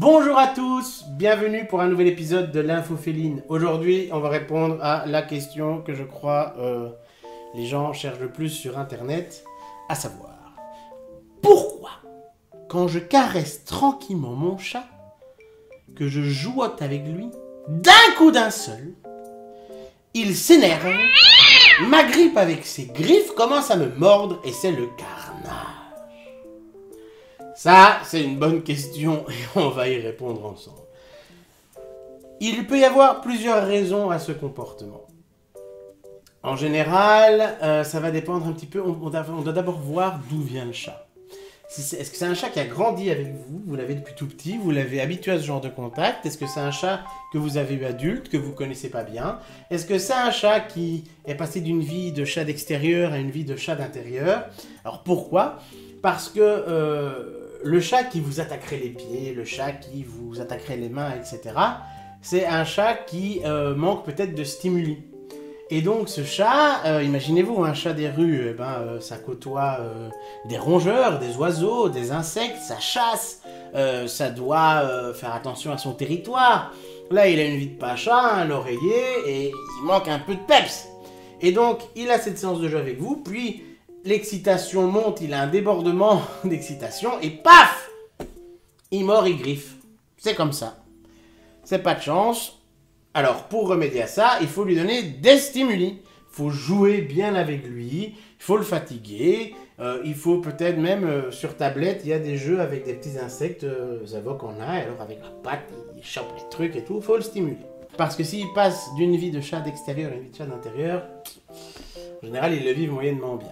Bonjour à tous, bienvenue pour un nouvel épisode de l'Info Féline. Aujourd'hui, on va répondre à la question que je crois les gens cherchent le plus sur Internet, à savoir pourquoi, quand je caresse tranquillement mon chat, que je jouote avec lui, d'un coup d'un seul, il s'énerve, m'agrippe avec ses griffes, commence à me mordre et c'est le carnage. Ça, c'est une bonne question et on va y répondre ensemble. Il peut y avoir plusieurs raisons à ce comportement. En général, ça va dépendre un petit peu, on doit d'abord voir d'où vient le chat. Est-ce que c'est un chat qui a grandi avec vous, vous l'avez depuis tout petit, vous l'avez habitué à ce genre de contact? Est-ce que c'est un chat que vous avez eu adulte, que vous connaissez pas bien? Est-ce que c'est un chat qui est passé d'une vie de chat d'extérieur à une vie de chat d'intérieur? Alors pourquoi? Parce que le chat qui vous attaquerait les pieds, le chat qui vous attaquerait les mains, etc., c'est un chat qui manque peut-être de stimuli. Et donc ce chat, imaginez-vous, un chat des rues, ça côtoie des rongeurs, des oiseaux, des insectes, ça chasse, ça doit faire attention à son territoire. Là, il a une vie de pacha, un oreiller, et il manque un peu de peps. Et donc, il a cette séance de jeu avec vous, puis l'excitation monte, il a un débordement d'excitation, et paf! Il mord, il griffe. C'est comme ça. C'est pas de chance. Alors, pour remédier à ça, il faut lui donner des stimuli. Il faut jouer bien avec lui, il faut le fatiguer, il faut peut-être même, sur tablette, il y a des jeux avec des petits insectes, Zavok en a, alors avec la patte, il chope les trucs et tout, il faut le stimuler. Parce que s'il passe d'une vie de chat d'extérieur à une vie de chat d'intérieur, en général, ils le vivent moyennement bien.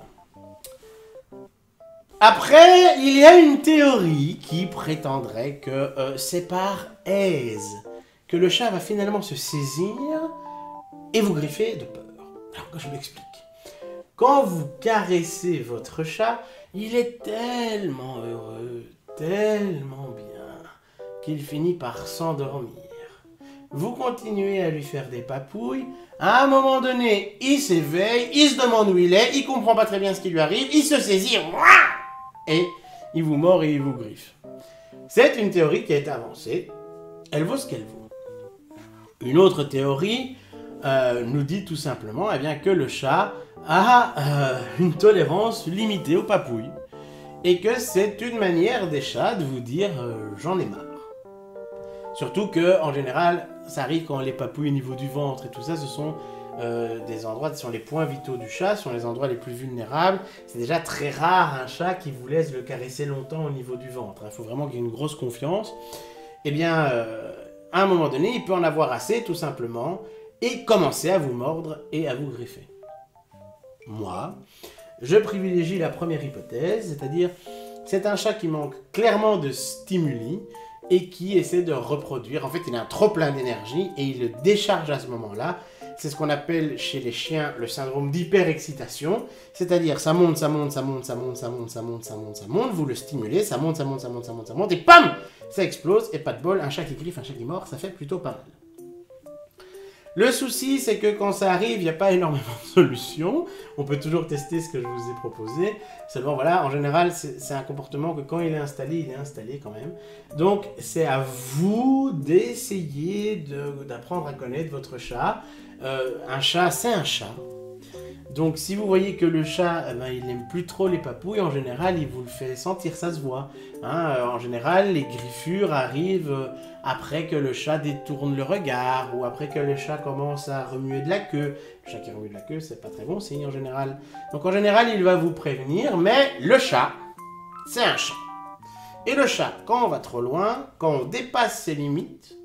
Après, il y a une théorie qui prétendrait que c'est par aise que le chat va finalement se saisir et vous griffer de peur. Alors que je m'explique. Quand vous caressez votre chat, il est tellement heureux, tellement bien, qu'il finit par s'endormir. Vous continuez à lui faire des papouilles, à un moment donné, il s'éveille, il se demande où il est, il comprend pas très bien ce qui lui arrive, il se saisit, et il vous mord et il vous griffe. C'est une théorie qui a été avancée, elle vaut ce qu'elle vaut. Une autre théorie nous dit tout simplement que le chat a une tolérance limitée aux papouilles et que c'est une manière des chats de vous dire j'en ai marre. Surtout que en général, ça arrive quand les papouilles au niveau du ventre et tout ça, ce sont des endroits, ce sont les points vitaux du chat, ce sont les endroits les plus vulnérables. C'est déjà très rare un chat qui vous laisse le caresser longtemps au niveau du ventre. Il faut vraiment qu'il y ait une grosse confiance. Eh bien, à un moment donné, il peut en avoir assez, tout simplement, et commencer à vous mordre et à vous griffer. Moi, je privilégie la première hypothèse, c'est-à-dire, c'est un chat qui manque clairement de stimuli et qui essaie de reproduire. En fait, il a un trop plein d'énergie et il le décharge à ce moment-là. C'est ce qu'on appelle chez les chiens le syndrome d'hyperexcitation, c'est-à-dire ça monte, ça monte, ça monte, ça monte, ça monte, ça monte, ça monte, ça monte, vous le stimulez, ça monte, ça monte, ça monte, ça monte, ça monte, et pam! Ça explose, et pas de bol, un chat qui griffe, un chat qui mord, ça fait plutôt pas mal. Le souci, c'est que quand ça arrive, il n'y a pas énormément de solutions. On peut toujours tester ce que je vous ai proposé. Seulement, voilà, en général, c'est un comportement que quand il est installé quand même. Donc, c'est à vous d'essayer d'apprendre à connaître votre chat. Un chat, c'est un chat. Donc, si vous voyez que le chat, il n'aime plus trop les papouilles, en général, il vous le fait sentir, ça se voit. En général, les griffures arrivent après que le chat détourne le regard, ou après que le chat commence à remuer de la queue. Le chat qui remue de la queue, c'est pas très bon signe en général. Donc, en général, il va vous prévenir, mais le chat, c'est un chat. Et le chat, quand on va trop loin, quand on dépasse ses limites,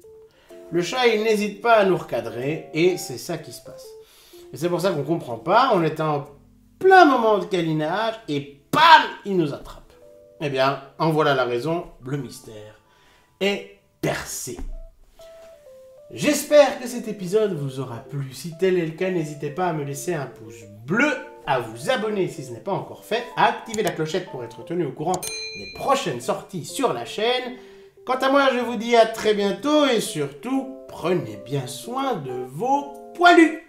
le chat, il n'hésite pas à nous recadrer, et c'est ça qui se passe. Et c'est pour ça qu'on comprend pas, on est en plein moment de câlinage, et bam, il nous attrape. Eh bien, en voilà la raison, le mystère est percé. J'espère que cet épisode vous aura plu. Si tel est le cas, n'hésitez pas à me laisser un pouce bleu, à vous abonner si ce n'est pas encore fait, à activer la clochette pour être tenu au courant des prochaines sorties sur la chaîne. Quant à moi, je vous dis à très bientôt, et surtout, prenez bien soin de vos poilus.